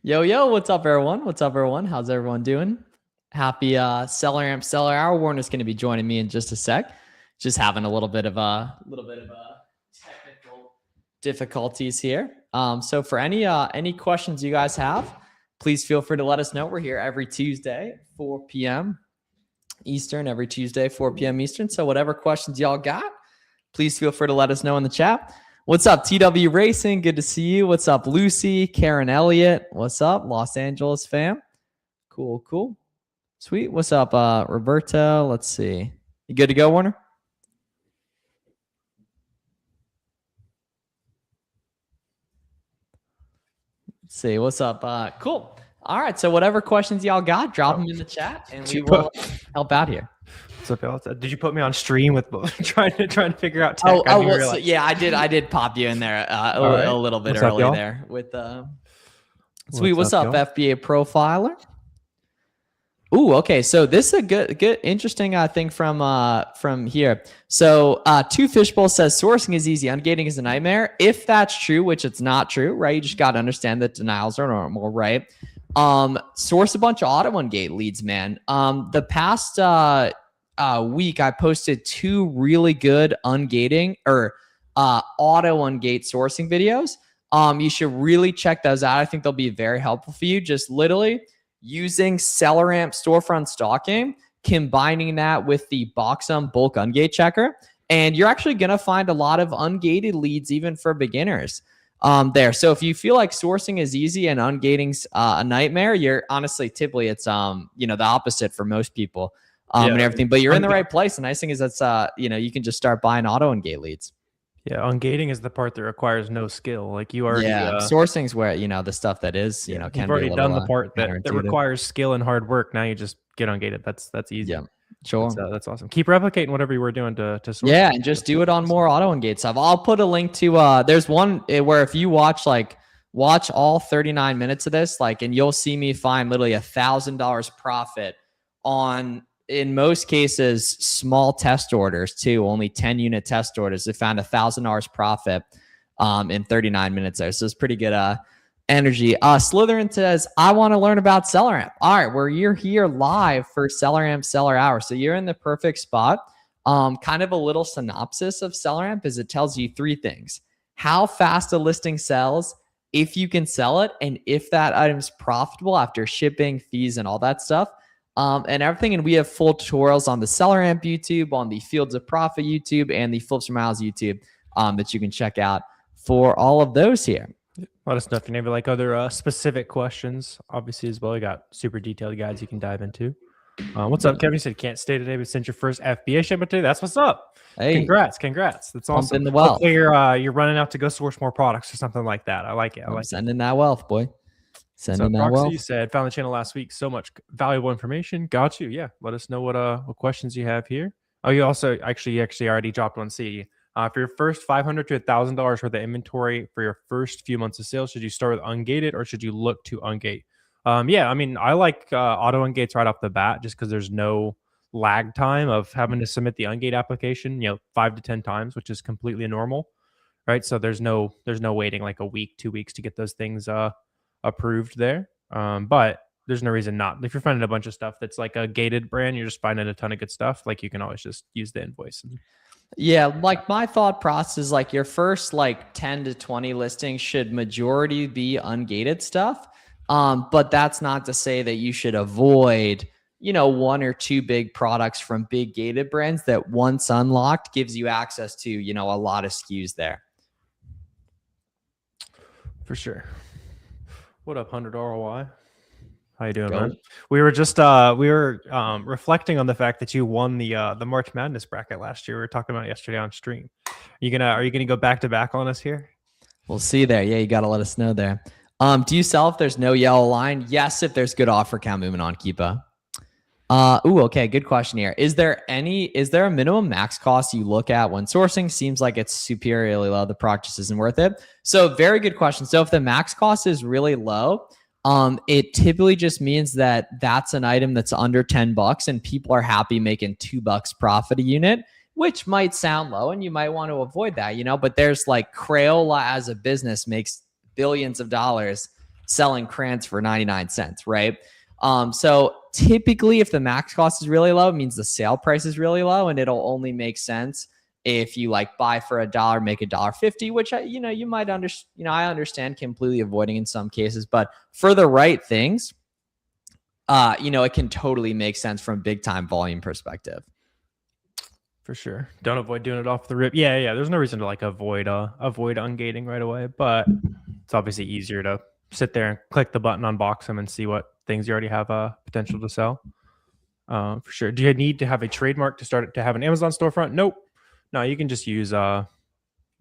Yo, what's up, everyone? What's up, everyone? How's everyone doing? Happy SellerAmp Seller Hour. Warner's going to be joining me in just a sec. Just having a little bit of technical difficulties here. So for any questions you guys have, please feel free to let us know. We're here every Tuesday, 4 p.m. Eastern, every Tuesday, 4 p.m. Eastern. So whatever questions y'all got, please feel free to let us know in the chat. What's up, TW Racing? Good to see you. What's up, Lucy? Karen Elliott. What's up, Los Angeles fam? Cool. Sweet. What's up, Roberto? Let's see. You good to go, Warner? Let's see. What's up? Cool. All right. So whatever questions y'all got, drop them in the chat, and we will help out here. Did you put me on stream with trying to figure out tech? So, yeah, I did pop you in there a little bit early there with Sweet. What's up, FBA Profiler? Ooh, okay. So this is a good, interesting thing from here. So Two Fishbowl says sourcing is easy, ungating is a nightmare. If that's true, which it's not true, right? You just got to understand that denials are normal, right? Source a bunch of auto ungate leads, man. The past week, I posted 2 really good ungating or auto ungate sourcing videos. You should really check those out. I think they'll be very helpful for you. Just literally using SellerAmp storefront stalking, combining that with the Boxum bulk ungate checker, and you're actually going to find a lot of ungated leads even for beginners there. So if you feel like sourcing is easy and ungating's a nightmare, you're honestly typically it's the opposite for most people. And everything, but you're in the right place. The nice thing is that's you can just start buying auto ungate leads. Yeah, ungating is the part that requires no skill. Like you already sourcing's where the stuff that is can you've already done the part that requires skill and hard work. Now you just get ungated. That's easy. Yeah, sure. That's awesome. Keep replicating whatever you were doing to source. Yeah, and just do it on more auto ungate stuff. I'll put a link to there's one where if you watch all 39 minutes of this, and you'll see me find literally $1,000 profit on, in most cases, small test orders too, only 10 unit test orders. They found $1,000 profit in 39 minutes there. So it's pretty good energy. Slytherin says, I want to learn about SellerAmp. All right, you're here live for SellerAmp Seller Hour. So you're in the perfect spot. Kind of a little synopsis of SellerAmp is it tells you 3 things: how fast a listing sells, if you can sell it, and if that item's profitable after shipping, fees, and all that stuff. And everything. And we have full tutorials on the SellerAmp YouTube, on the Fields of Profit YouTube, and the Flips for Miles YouTube that you can check out for all of those here. Let us know if you have other specific questions, obviously, as well. We got super detailed guides you can dive into. What's up, Kevin? You said can't stay today, but sent your first FBA shipment today. That's what's up. Hey, congrats. That's awesome. In the wealth. Hopefully you're running out to go source more products or something like that. I like it. Sending that wealth, boy. Sending that wealth. You said found the channel last week. So much valuable information. Got you. Yeah. Let us know what questions you have here. Oh, you also actually already dropped one. See, for your first $500 to $1,000 worth of inventory for your first few months of sales, should you start with ungated or should you look to ungate? Yeah, I mean, I like auto ungates right off the bat just because there's no lag time of having to submit the ungate application, 5 to 10 times, which is completely normal, right? So there's no waiting like a week, 2 weeks to get those things approved there. But there's no reason not. If you're finding a bunch of stuff that's like a gated brand, you're just finding a ton of good stuff. You can always just use the invoice. Yeah, my thought process is your first 10 to 20 listings should majority be ungated stuff. But that's not to say that you should avoid, 1 or 2 big products from big gated brands that once unlocked gives you access to, a lot of SKUs there. For sure. What up, 100 ROI? How you doing, man? We were just reflecting on the fact that you won the March Madness bracket last year. We were talking about it yesterday on stream. Are you gonna go back to back on us here? We'll see there. Yeah, you gotta let us know there. Do you sell if there's no yellow line? Yes, if there's good offer count movement on Keepa. Okay, good question here. Is there a minimum max cost you look at when sourcing? Seems like it's superiorly low. The product just isn't worth it. So very good question. So if the max cost is really low, it typically just means that that's an item that's under $10 and people are happy making $2 profit a unit, which might sound low and you might want to avoid that, but there's Crayola as a business makes billions of dollars selling crayons for 99 cents, right? So typically if the max cost is really low, it means the sale price is really low, and it'll only make sense if you like buy for $1, make $1.50, which you might understand. I understand completely avoiding in some cases, but for the right things, it can totally make sense from big time volume perspective. For sure. Don't avoid doing it off the rip. Yeah. There's no reason to like avoid ungating right away, but it's obviously easier to sit there and click the button, unbox them, and see what things you already have potential to sell. For sure. Do you need to have a trademark to start to have an Amazon storefront? Nope. No, you can just use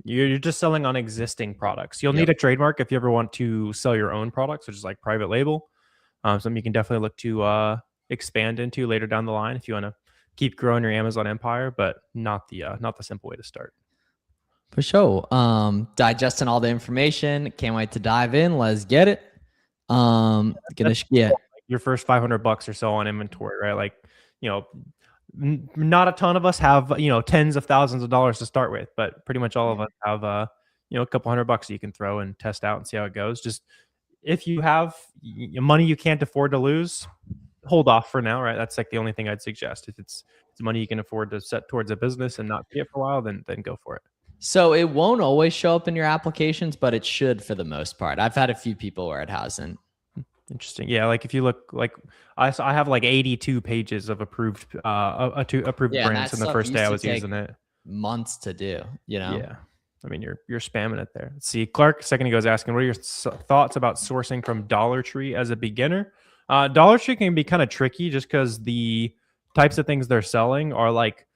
you're just selling on existing products. You'll need a trademark if you ever want to sell your own products, which is like private label. Something you can definitely look to expand into later down the line if you want to keep growing your Amazon empire, but not the simple way to start. For sure. Digesting all the information. Can't wait to dive in. Let's get it. Your first $500 or so on inventory, right? Like, not a ton of us have, tens of thousands of dollars to start with, but pretty much all of us have, a couple $100 you can throw and test out and see how it goes. Just if you have money you can't afford to lose, hold off for now, right? That's like the only thing I'd suggest. If it's money you can afford to set towards a business and not pay it for a while, then go for it. So it won't always show up in your applications, but it should for the most part. I've had a few people where it hasn't. Interesting. Yeah, like if you look, like I have like 82 pages of approved brands in the first day I was using it. Months to do, Yeah. I mean, you're spamming it there. Let's see. Clark a second ago was asking, what are your thoughts about sourcing from Dollar Tree as a beginner? Dollar Tree can be kind of tricky just because the types of things they're selling are like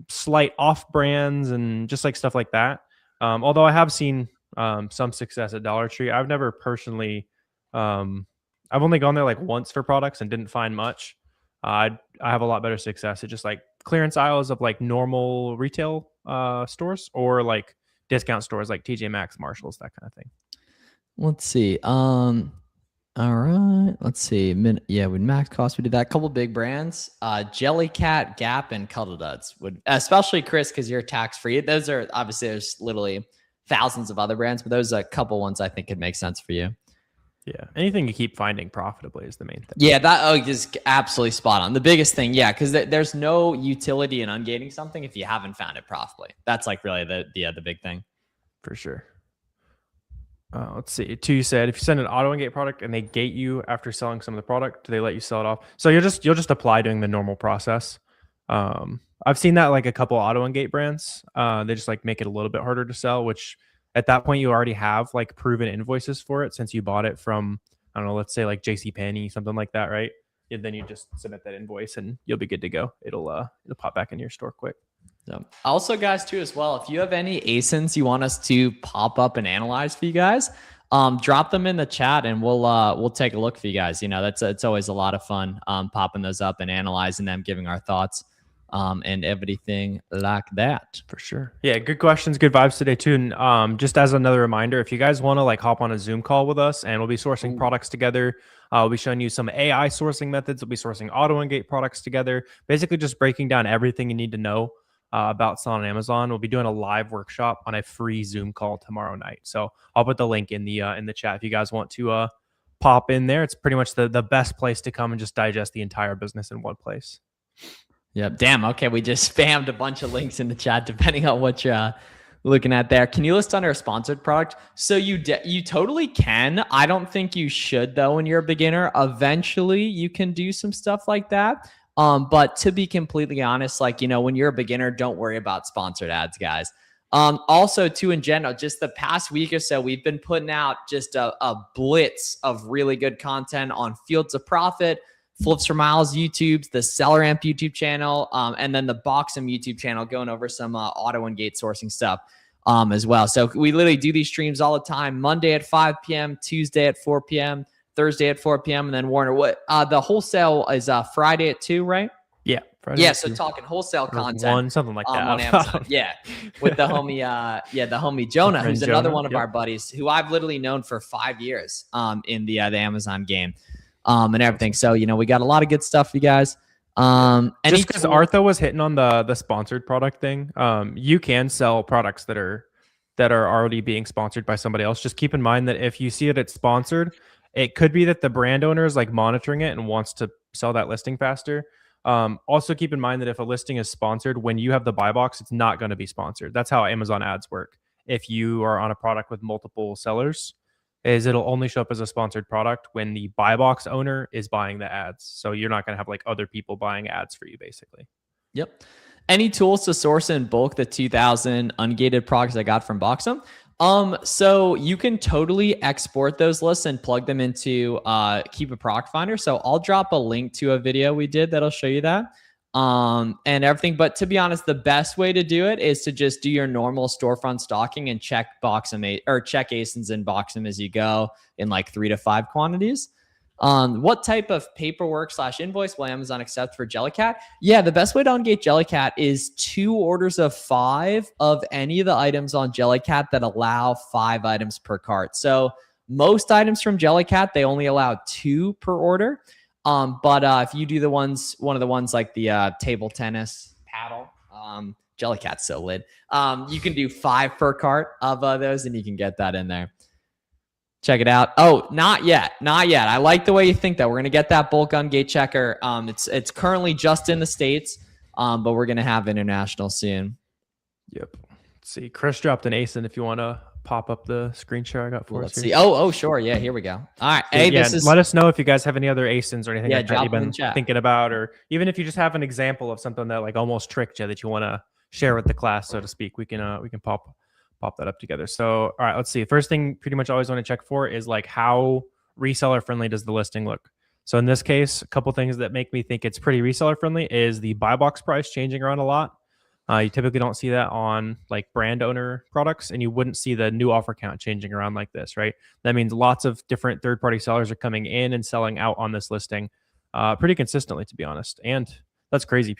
slight off brands and just like stuff like that. Although I have seen some success at Dollar Tree. I've never personally, I've only gone there like once for products and didn't find much. I have a lot better success at just like clearance aisles of like normal retail stores or like discount stores like TJ Maxx, Marshalls, that kind of thing. Let's see. All right. Let's see. With max cost, we did that. A couple big brands, Jellycat, Gap, and Cuddle Duds. Would, especially Chris, because you're tax free. Those are obviously, there's literally thousands of other brands, but those are a couple ones I think could make sense for you. Yeah, anything you keep finding profitably is the main thing. Yeah, that is absolutely spot on. The biggest thing, because there's no utility in ungating something if you haven't found it profitably. That's like really the big thing. For sure. Let's see. You said if you send an auto ungate product and they gate you after selling some of the product, do they let you sell it off? So you'll just apply doing the normal process. I've seen that like a couple auto ungate brands. They just like make it a little bit harder to sell, which at that point you already have like proven invoices for it since you bought it from, I don't know, let's say like JCPenney, something like that, right? And then you just submit that invoice and you'll be good to go. It'll pop back in your store quick. Yeah. Also, guys, too, as well, if you have any ASINs you want us to pop up and analyze for you guys, drop them in the chat and we'll take a look for you guys. It's always a lot of fun popping those up and analyzing them, giving our thoughts and everything like that. For sure. Yeah, good questions, good vibes today too. And just as another reminder, if you guys want to like hop on a Zoom call with us and we'll be sourcing products together. We'll be showing you some AI sourcing methods. We'll be sourcing auto ungate products together, basically just breaking down everything you need to know about selling on Amazon. We'll be doing a live workshop on a free Zoom call tomorrow night. So I'll put the link in the chat if you guys want to pop in there. It's pretty much the best place to come and just digest the entire business in one place. Yep. Damn. Okay. We just spammed a bunch of links in the chat depending on what you're looking at there. Can you list under a sponsored product? So you totally can. I don't think you should though when you're a beginner. Eventually you can do some stuff like that. But to be completely honest, like, when you're a beginner, don't worry about sponsored ads, guys. Also too, in general, just the past week or so, we've been putting out just a blitz of really good content on Fields of Profit, Flips for Miles YouTubes, the SellerAmp YouTube channel, and then the Boxem YouTube channel going over some auto and gate sourcing stuff as well. So we literally do these streams all the time, Monday at 5 p.m., Tuesday at 4 p.m., Thursday at 4 p.m. And then Warner, the wholesale is Friday at 2, right? Yeah. Friday yeah. So talking wholesale content, something like that on Amazon. Yeah. With the homie, the homie Jonah, who's another one of our buddies who I've literally known for 5 years in the Amazon game and everything. So, we got a lot of good stuff for you guys. Just because Artho was hitting on the sponsored product thing, you can sell products that are already being sponsored by somebody else. Just keep in mind that if you see that it's sponsored, It could be that the brand owner is like monitoring it and wants to sell that listing faster. Also keep in mind that if a listing is sponsored, when you have the buy box, it's not going to be sponsored. That's how Amazon ads work. If you are on a product with multiple sellers, is it'll only show up as a sponsored product when the buy box owner is buying the ads. So you're not going to have like other people buying ads for you, basically. Yep. Any tools to source in bulk the 2000 ungated products I got from Boxum? So you can totally export those lists and plug them into Keep a Product Finder. So I'll drop a link to a video we did that'll show you that. And everything. But to be honest, the best way to do it is to just do your normal storefront stocking and check Boxum or check ASINs in Boxum as you go in like 3 to 5 quantities. What type of paperwork / invoice will Amazon accept for Jellycat? Yeah, the best way to ungate Jellycat is 2 orders of 5 of any of the items on Jellycat that allow 5 items per cart. So most items from Jellycat, they only allow 2 per order. But if you do one of the ones like the table tennis paddle, Jellycat's so lit. You can do 5 per cart of those, and you can get that in there. Check it out. Oh, not yet. I like the way you think that. We're gonna get that bulk ungate checker. It's currently just in the States, but we're gonna have international soon. Yep. Let's see. Chris dropped an ASIN if you want to pop up the screen share I got for us. Let's see. Oh, sure. Yeah, here we go. All right. Hey, let us know if you guys have any other ASINs or anything like that you've been thinking about, or even if you just have an example of something that like almost tricked you that you want to share with the class, so to speak. We can pop that up together. So, all right, let's see. First thing pretty much always want to check for is like how reseller friendly does the listing look? So in this case, a couple things that make me think it's pretty reseller friendly is the buy box price changing around a lot. You typically don't see that on like brand owner products, and you wouldn't see the new offer count changing around like this, right? That means lots of different third-party sellers are coming in and selling out on this listing pretty consistently, to be honest. And that's crazy.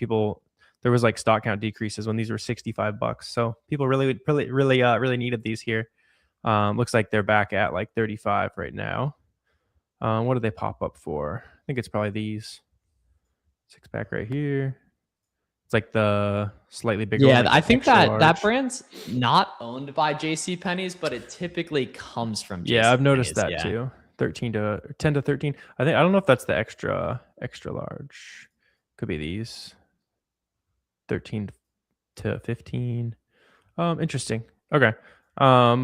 There was like stock count decreases when these were $65. So people really needed these here. Looks like they're back at like 35 right now. What do they pop up for? I think it's probably these 6-pack right here. It's like the slightly bigger. Yeah, I think that brand's not owned by JCPenney's, but it typically comes from JCPenney's. Yeah, I've noticed that too. 10 to 13. I don't know if that's the extra large. Could be these. 13 to 15. Interesting. Okay. I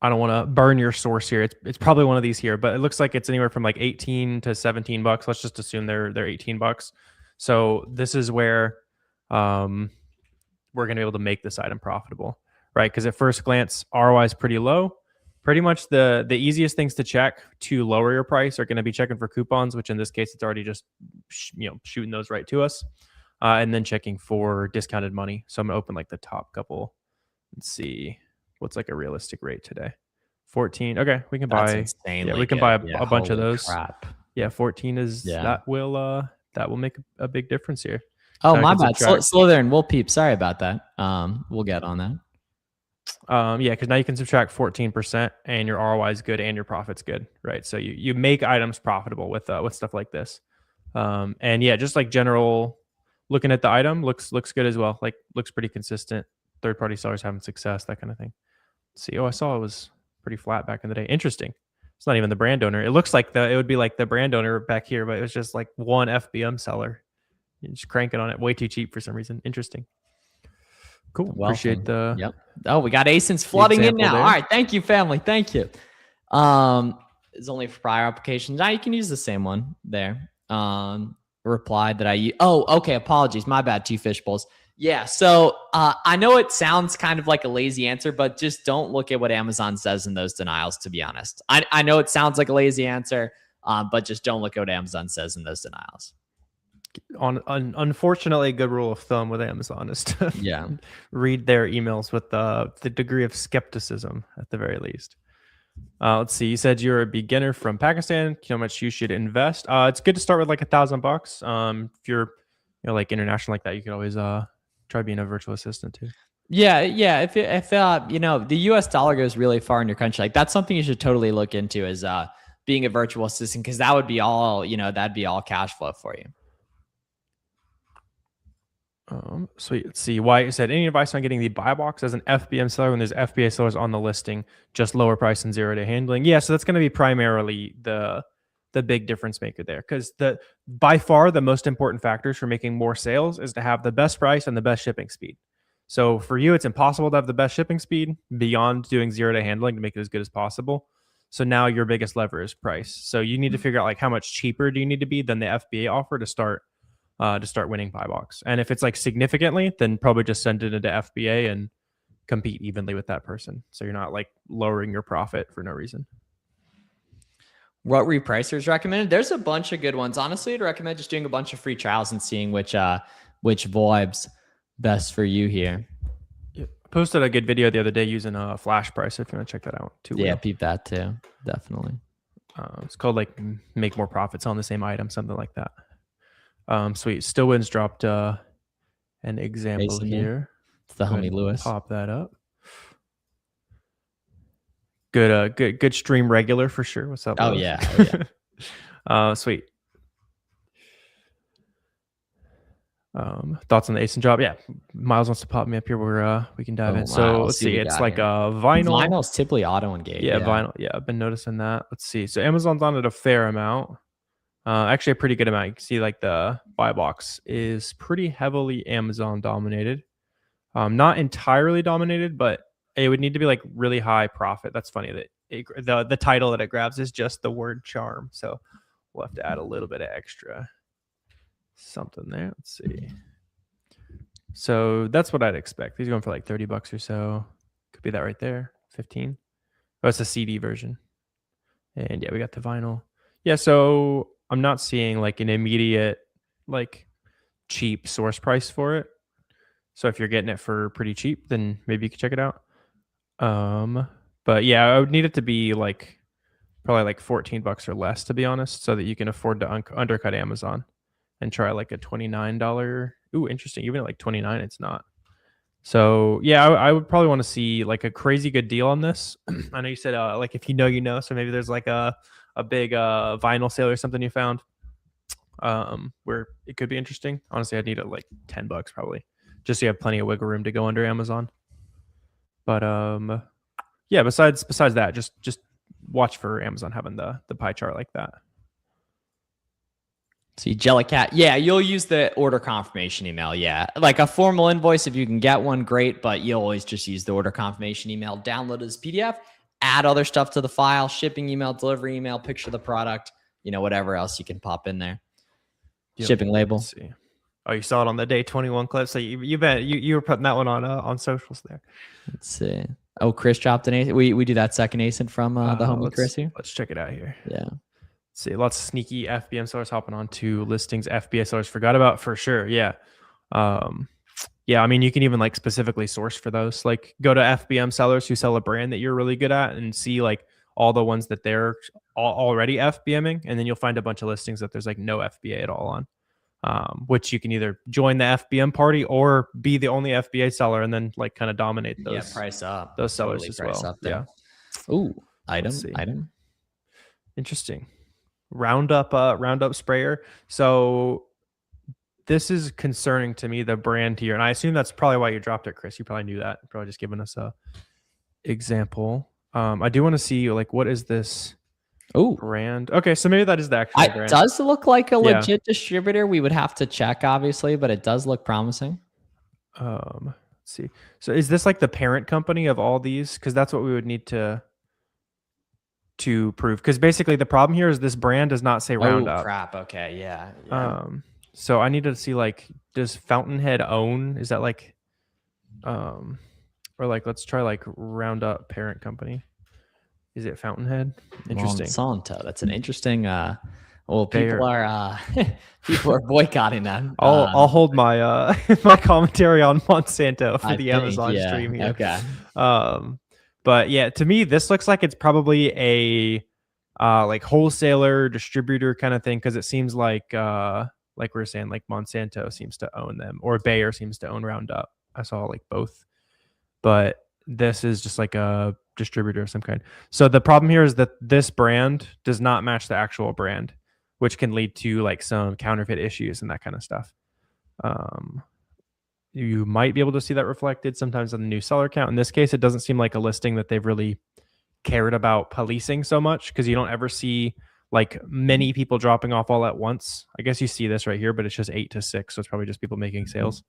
don't want to burn your source here. It's probably one of these here, but it looks like it's anywhere from like 18 to $17. Let's just assume they're $18. So this is where we're going to be able to make this item profitable, right? Because at first glance, ROI is pretty low. Pretty much the easiest things to check to lower your price are going to be checking for coupons, which in this case, it's already just shooting those right to us. And then checking for discounted money. So I'm going to open like the top couple and see what's like a realistic rate today. 14. Okay, we can buy. Yeah, we can buy a bunch of those. Crap. Yeah, 14 is that will make a big difference here. Oh, my bad. Slow there, and we'll peep. Sorry about that. We'll get on that. Yeah, because now you can subtract 14% and your ROI is good and your profit's good, right? So you make items profitable with stuff like this. And yeah, just like general looking at the item looks good as well. Like looks pretty consistent. Third-party sellers having success, that kind of thing. Let's see. Oh, I saw it was pretty flat back in the day. Interesting. It's not even the brand owner. It looks like it would be like the brand owner back here, but it was just like one FBM seller. You're just cranking on it way too cheap for some reason. Interesting. Cool. Appreciate the. Yep. Oh, we got ASINs flooding in now. There. All right. Thank you, family. Thank you. It's only for prior applications. Now you can use the same one there. Replied that I use. Oh, okay. Apologies. My bad. 2 fish bowls. Yeah. So I know it sounds kind of like a lazy answer, but just don't look at what Amazon says in those denials, to be honest. I know it sounds like a lazy answer, but just don't look at what Amazon says in those denials. Unfortunately, a good rule of thumb with Amazon is to read their emails with the degree of skepticism at the very least. Let's see. You said you're a beginner from Pakistan. You know how much you should invest. It's good to start with like $1,000. If you're like international like that, you could always try being a virtual assistant too. Yeah. If the US dollar goes really far in your country, like that's something you should totally look into is being a virtual assistant, because that would be all, that'd be all cash flow for you. Sweet. Let's see. Why said any advice on getting the buy box as an FBM seller when there's FBA sellers on the listing, just lower price and 0-day handling? Yeah, so that's going to be primarily the big difference maker there, because by far the most important factors for making more sales is to have the best price and the best shipping speed. So for you, it's impossible to have the best shipping speed beyond doing 0-day handling to make it as good as possible. So now your biggest lever is price. So you need to figure out like how much cheaper do you need to be than the FBA offer to start winning buy box. And if it's like significantly, then probably just send it into FBA and compete evenly with that person. So you're not like lowering your profit for no reason. What repricers recommended? There's a bunch of good ones. Honestly, I'd recommend just doing a bunch of free trials and seeing which vibes best for you here. Yep. I posted a good video the other day using a flash price if you want to check that out too. Yeah, peep that too. Definitely. It's called like make more profits on the same item, something like that. Sweet. Stillwinds dropped an example here. It's the homie Lewis. Pop that up. Good stream regular for sure. What's up? Oh Lewis? Yeah. Sweet. Thoughts on the ASIN drop? Yeah, Miles wants to pop me up here where we can dive in. So let's see. It's like a vinyl. Vinyl's typically auto engaged. Yeah, vinyl. Yeah, I've been noticing that. Let's see. So Amazon's on it a fair amount. Actually a pretty good amount. You can see like the buy box is pretty heavily Amazon dominated. Not entirely dominated, but it would need to be like really high profit. That's funny that the title that it grabs is just the word charm. So we'll have to add a little bit of extra something there. Let's see. So that's what I'd expect. These are going for like $30 or so. Could be that right there. 15. Oh, it's a CD version. And yeah, we got the vinyl. Yeah, so I'm not seeing like an immediate like cheap source price for it. So if you're getting it for pretty cheap, then maybe you could check it out. But yeah, I would need it to be like probably like $14 or less, to be honest, so that you can afford to undercut Amazon and try like a $29. Ooh, interesting. Even at like 29, it's not. So yeah, I would probably want to see like a crazy good deal on this. I know you said like if you know, you know. So maybe there's like a big vinyl sale or something you found where it could be interesting. Honestly, I'd need it like $10 probably, just so you have plenty of wiggle room to go under Amazon. But yeah, besides that, just watch for Amazon having the pie chart like that. See, Jellycat. Yeah, you'll use the order confirmation email. Yeah, like a formal invoice, if you can get one, great. But you'll always just use the order confirmation email, download it as PDF, add other stuff to the file, shipping email, delivery email, picture of the product, whatever else you can pop in there. Yep. Shipping label. Let's see. Oh, you saw it on the day 21 clip. So you bet you were putting that one on socials there. Let's see. Oh, Chris dropped an ASIN. We do that second ASIN from the homie Chris here. Let's check it out here. Yeah. Let's see, lots of sneaky FBM sellers hopping on to listings FBA sellers forgot about for sure. Yeah. Yeah, I mean, you can even like specifically source for those. Like go to FBM sellers who sell a brand that you're really good at and see like all the ones that they're already FBMing, and then you'll find a bunch of listings that there's like no FBA at all on, which you can either join the FBM party or be the only FBA seller and then like kind of dominate those. Yeah, price up those sellers totally as well. Yeah. Ooh, item. Interesting. Roundup sprayer. So this is concerning to me, the brand here, and I assume that's probably why you dropped it, Chris. You probably knew that. You're probably just giving us a example. I do want to see like what is this brand? Okay, so maybe that is the actual brand. It does look like a legit distributor. We would have to check, obviously, but it does look promising. Let's see. So is this like the parent company of all these? Because that's what we would need to prove, because basically the problem here is this brand does not say Roundup. Oh crap. Okay, yeah. So I need to see like, does Fountainhead own? Is that like, or like let's try like Roundup parent company. Is it Fountainhead? Interesting. Monsanto. That's an interesting. Well, people are boycotting them. I'll hold my my commentary on Monsanto for the Amazon stream here. Okay. But yeah, to me, this looks like it's probably a like wholesaler distributor kind of thing, because it seems like we were saying, like Monsanto seems to own them, or Bayer seems to own Roundup. I saw like both, but this is just like a distributor of some kind. So the problem here is that this brand does not match the actual brand, which can lead to like some counterfeit issues and that kind of stuff. you might be able to see that reflected sometimes on the new seller count. In this case, it doesn't seem like a listing that they've really cared about policing so much, because you don't ever see like many people dropping off all at once. I guess you see this right here, but it's just 8 to 6. So it's probably just people making sales.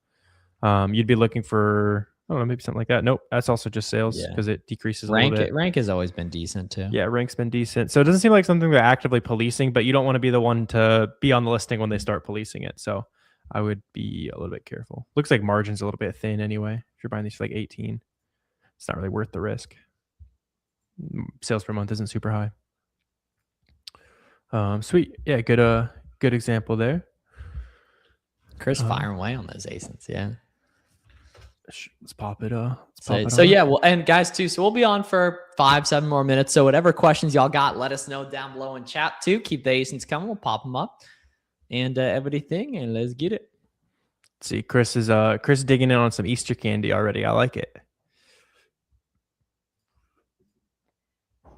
You'd be looking for, I don't know, maybe something like that. Nope. That's also just sales because it decreases a little bit. Rank has always been decent too. Yeah. Rank's been decent. So it doesn't seem like something they're actively policing, but you don't want to be the one to be on the listing when they start policing it. So I would be a little bit careful. Looks like margin's a little bit thin anyway. If you're buying these for like 18, it's not really worth the risk. Sales per month isn't super high. Sweet. Yeah, good example there. Chris firing away on those ASINs. Yeah. Let's pop it. So yeah, well, and guys too. So we'll be on for 5-7 more minutes. So whatever questions y'all got, let us know down below in chat too. Keep the ASINs coming. We'll pop them up and everything, and let's get it. Let's see, Chris is digging in on some Easter candy already. I like it.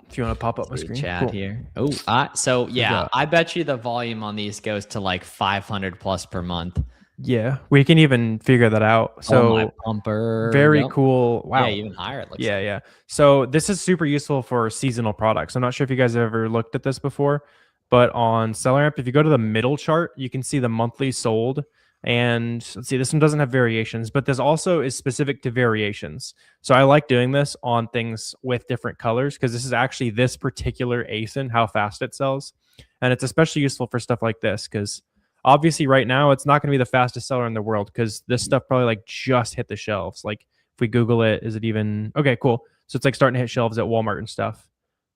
If you want to pop up my screen, chat here. Oh, so yeah, I bet you the volume on these goes to like 500 plus per month. Yeah, we can even figure that out. So my pumper, very cool. Wow, yeah, even higher. It looks yeah. So this is super useful for seasonal products. I'm not sure if you guys have ever looked at this before, but on SellerAmp, if you go to the middle chart, you can see the monthly sold. And let's see, this one doesn't have variations, but this also is specific to variations. So I like doing this on things with different colors, because this is actually this particular ASIN, how fast it sells. And it's especially useful for stuff like this, because obviously right now it's not going to be the fastest seller in the world, because this stuff probably like just hit the shelves. Like if we Google it, is it even okay? Cool. So it's like starting to hit shelves at Walmart and stuff.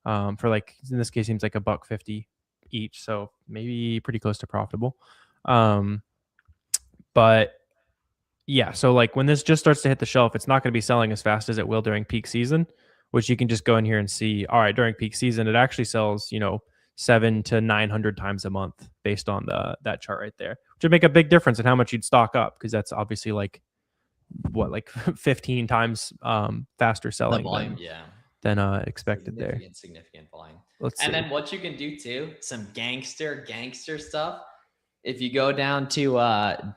For like, in this case, seems like $1.50 each, so maybe pretty close to profitable. But yeah, so like when this just starts to hit the shelf, it's not going to be selling as fast as it will during peak season, which you can just go in here and see. All right, during peak season, it actually sells, 700 to 900 times a month based on that chart right there, which would make a big difference in how much you'd stock up, because that's obviously like 15 times faster selling than expected there. Significant volume. Let's see. And then what you can do too, some gangster stuff. If you go down to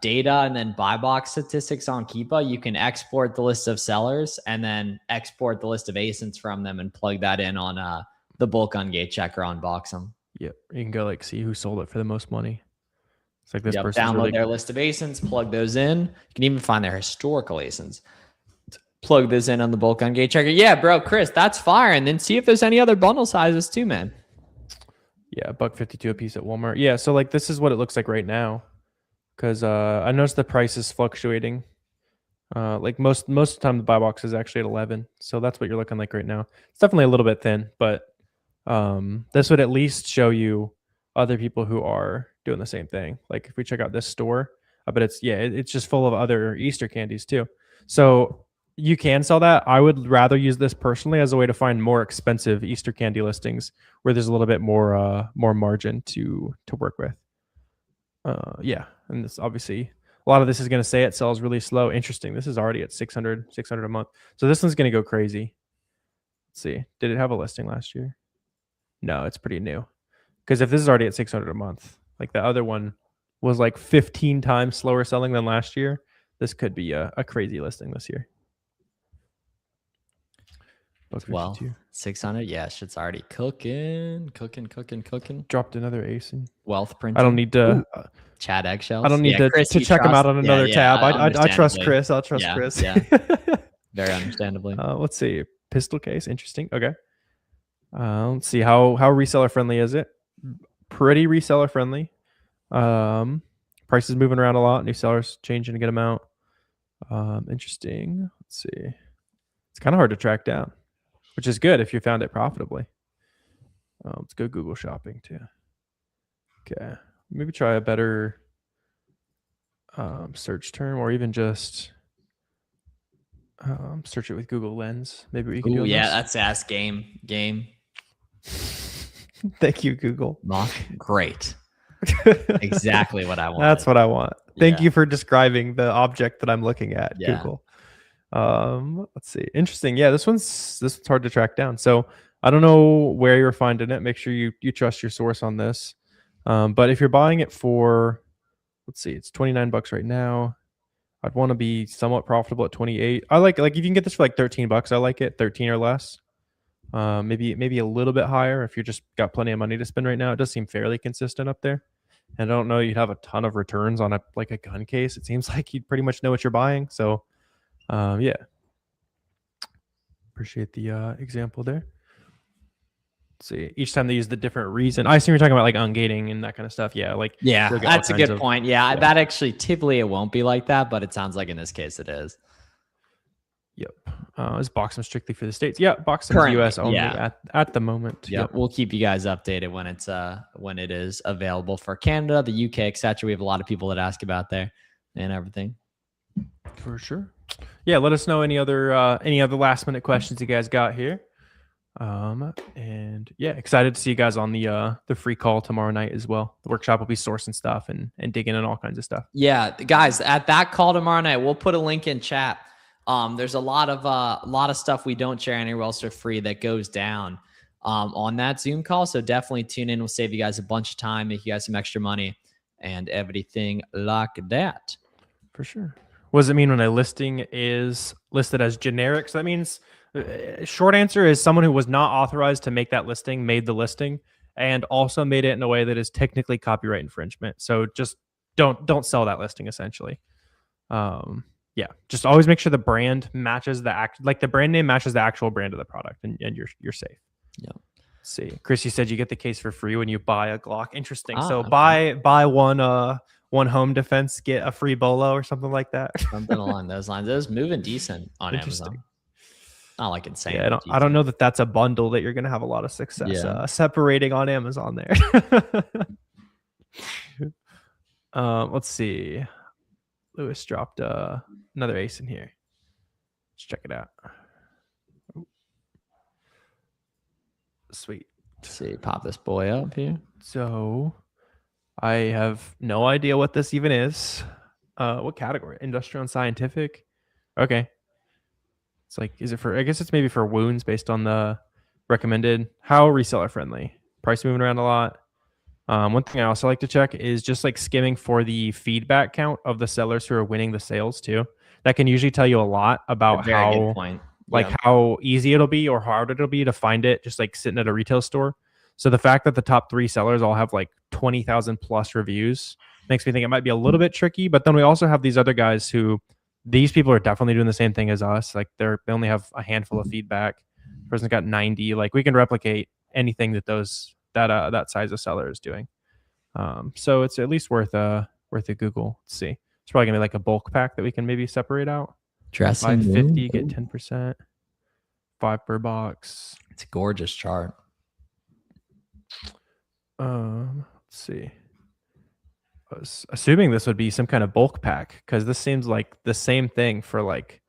data and then buy box statistics on Keepa, you can export the list of sellers and then export the list of ASINs from them and plug that in on the bulk on gate checker on Boxem. Yep. You can go like see who sold it for the most money. It's like this person. Download their list of ASINs, plug those in. You can even find their historical ASINs. Plug this in on the bulk on gate checker. Yeah, bro, Chris, that's fire. And then see if there's any other bundle sizes too, man. Yeah, $1.52 a piece at Walmart. Yeah, so like this is what it looks like right now, because I noticed the price is fluctuating. Like most of the time, the buy box is actually at 11, so that's what you're looking like right now. It's definitely a little bit thin, but this would at least show you other people who are doing the same thing. Like if we check out this store, I bet it's just full of other Easter candies too. So you can sell that. I would rather use this personally as a way to find more expensive Easter candy listings where there's a little bit more margin to work with. Yeah, and this obviously a lot of this is going to say it sells really slow. Interesting. This is already at 600 a month. So this one's going to go crazy. Let's see. Did it have a listing last year? No, it's pretty new. Because if this is already at 600 a month, like the other one was like 15 times slower selling than last year, this could be a crazy listing this year. Well, 600. Yeah, shit's already cooking. Dropped another ASIN. Wealth printing. I don't need to Chat eggshells. I don't need to check them out on another tab. I trust Chris. I'll trust Chris. Yeah. Very understandably. Let's see. Pistol case. Interesting. Okay. Let's see how reseller friendly is it? Pretty reseller friendly. Prices moving around a lot. New sellers changing a good amount. Interesting. Let's see. It's kind of hard to track down, which is good if you found it profitably. Let's go Google Shopping too. Okay, maybe try a better search term, or even just search it with Google Lens. Maybe we can do. Yeah, that's Ask Game. Thank you, Google. Mock, great. Exactly what I want. That's what I want. Thank you for describing the object that I'm looking at, Google. Let's see. Interesting. Yeah, this one's hard to track down. So I don't know where you're finding it. Make sure you trust your source on this. But if you're buying it for, let's see, it's $29 right now. I'd want to be somewhat profitable at 28. I like if you can get this for like $13, I like it, 13 or less. Maybe a little bit higher if you're just got plenty of money to spend right now. It does seem fairly consistent up there. And I don't know you'd have a ton of returns on a gun case. It seems like you'd pretty much know what you're buying. So yeah. Appreciate the example there. Let's see, each time they use the different reason. I assume you're talking about like ungating and that kind of stuff. Yeah, that's a good point. Yeah, that actually typically it won't be like that, but it sounds like in this case it is. Yep. Is Boxum strictly for the States? Yeah, Boxum's US only at the moment. Yep. We'll keep you guys updated when it is available for Canada, the UK, etc. We have a lot of people that ask about there and everything. For sure. Yeah, let us know any other last minute questions you guys got here. And yeah, excited to see you guys on the free call tomorrow night as well. The workshop will be sourcing stuff and digging in all kinds of stuff. Yeah, guys, at that call tomorrow night, we'll put a link in chat. There's a lot of stuff we don't share anywhere else for free that goes down on that Zoom call. So definitely tune in. We'll save you guys a bunch of time, make you guys some extra money and everything like that. For sure. What does it mean when a listing is listed as generic? So that means short answer is someone who was not authorized to make that listing made the listing and also made it in a way that is technically copyright infringement. So just don't sell that listing essentially. Yeah, just always make sure the brand matches the brand name matches the actual brand of the product, and you're safe. Yeah. Let's see, Chris, you said you get the case for free when you buy a Glock. Interesting. So okay. buy one home defense, get a free bolo or something like that. Something along those lines. It was moving decent on Amazon. Not like insane. Yeah, I don't know that that's a bundle that you're gonna have a lot of success separating on Amazon there. Let's see. Lewis dropped another ace in here. Let's check it out. Sweet. Let's see, pop this boy up here. So I have no idea what this even is. What category? Industrial and scientific. Okay. It's like, is it for, I guess it's maybe for wounds based on the recommended. How reseller friendly? Price moving around a lot. One thing I also like to check is just like skimming for the feedback count of the sellers who are winning the sales too. That can usually tell you a lot about how easy it'll be or hard it'll be to find it just like sitting at a retail store. So the fact that the top 3 sellers all have like 20,000 plus reviews makes me think it might be a little bit tricky. But then we also have these other guys who, these people are definitely doing the same thing as us. Like they only have a handful of feedback. The person's got 90. Like we can replicate anything that that size of seller is doing. So it's at least worth a Google. Let's see. It's probably gonna be like a bulk pack that we can maybe separate out. Dressing 550, get 10%. 5 per box. It's a gorgeous chart. Let's see. I was assuming this would be some kind of bulk pack because this seems like the same thing for like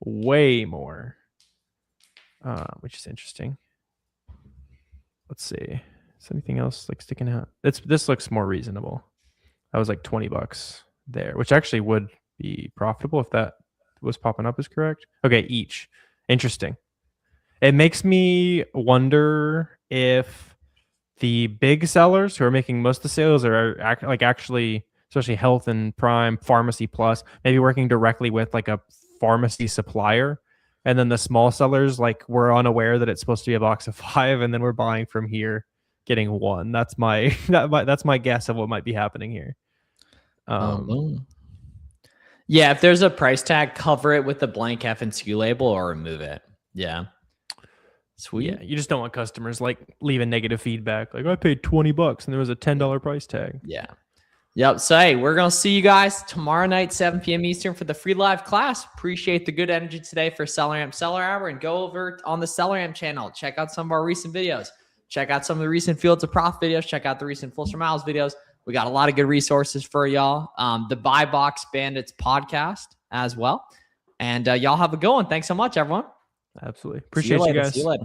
way more, which is interesting. Let's see. Is anything else like sticking out? This looks more reasonable. That was like $20 there, which actually would be profitable if that was popping up is correct. Okay, each. Interesting. It makes me wonder if the big sellers who are making most of the sales are actually, especially Health and Prime, Pharmacy Plus, maybe working directly with like a pharmacy supplier. And then the small sellers, like we're unaware that it's supposed to be a box of 5 and then we're buying from here, getting 1. That's my guess of what might be happening here. Yeah, if there's a price tag, cover it with the blank F&Q label or remove it. Yeah. Sweet. Yeah, you just don't want customers like leaving negative feedback. Like I paid $20 and there was a $10 price tag. Yeah. Yep. So hey, we're gonna see you guys tomorrow night, 7 p.m. Eastern for the free live class. Appreciate the good energy today for SellerAmp Seller Hour, and go over on the SellerAmp channel. Check out some of our recent videos. Check out some of the recent Fields of Profit videos. Check out the recent Full Stream Miles videos. We got a lot of good resources for y'all. The Buy Box Bandits podcast as well. And y'all have a good one. Thanks so much, everyone. Absolutely. Appreciate you guys. See you later.